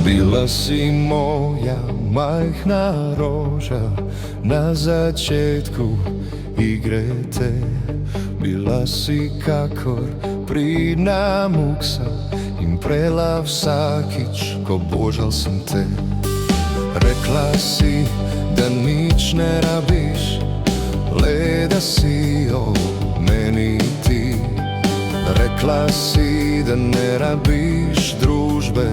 Bila si moja majhna roža na začetku igre te. Bila si kakor pridna muksa in prela vsakič, ko božal sem te. Rekla si, da nič ne rabiš, le da si o meni ti. Rekla si, da ne rabiš družbe,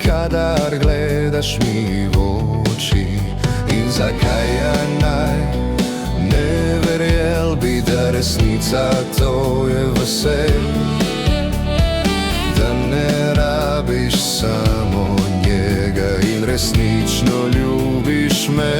kadar gledaš mi v oči. In zakaj ja naj ne verjel bi, da resnica to je vse, da ne rabiš samo njega in resnično ljubiš me.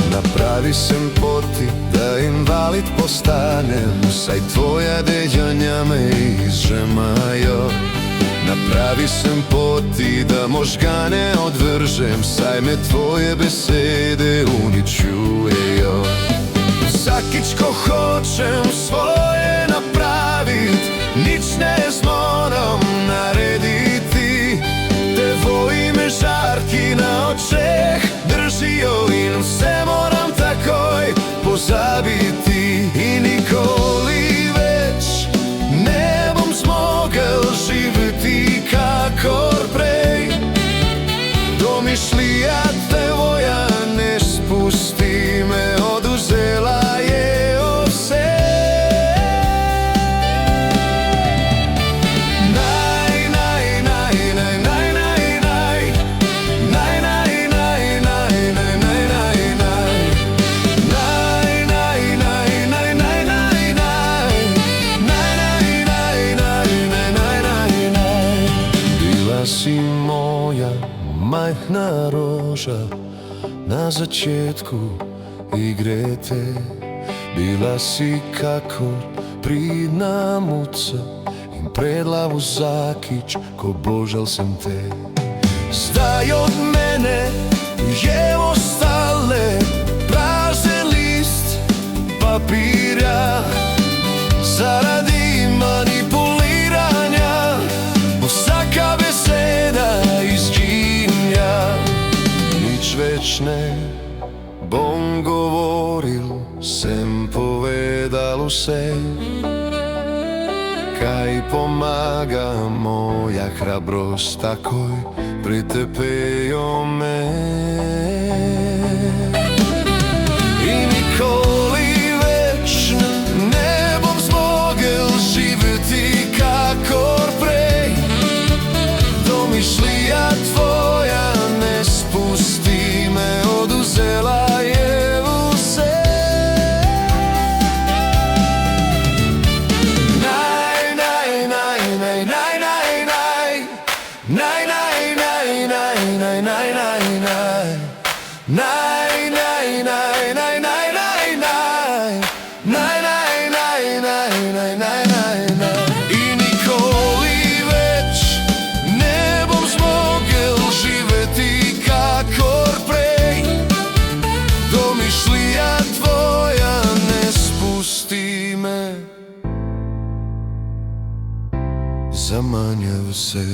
Napravi sem poti, da invalid postanem, saj tvoja deđanja me izžemajo. Napravi sem poti, da možgane odvržem, saj me tvoje besede uničujejo. Vsakič, ko hočem svoje napravit, nič ne zmoram narediti. Tvoji me žarki na očeh držijo in vse moram takoj pozabiti. In nikoli več ne bom zmogel živeti kakor prej. Domišljija tvoja ne spusti me, oduzela je vse. Si moja majhna roža na začetku igre te. Bila si kakor pridna muca in predla vsakič, ko božal sem te. Zdaj od mene je ostale prazen list papirja. Zaradi manipuliranja vsaka beseda izginja. Nič več ne bom govoril, sem povedal vse. Kaj pomaga moja hrabrost, takoj pretepejo me. In nikoli več ne bom zmogel živeti kakor prej. Domišljija tvoja ne spusti me, oduzela je vse. In nikoli več ne bom zmogel živeti kakor prej. Domišljija tvoja ne spusti me, zamanja vse.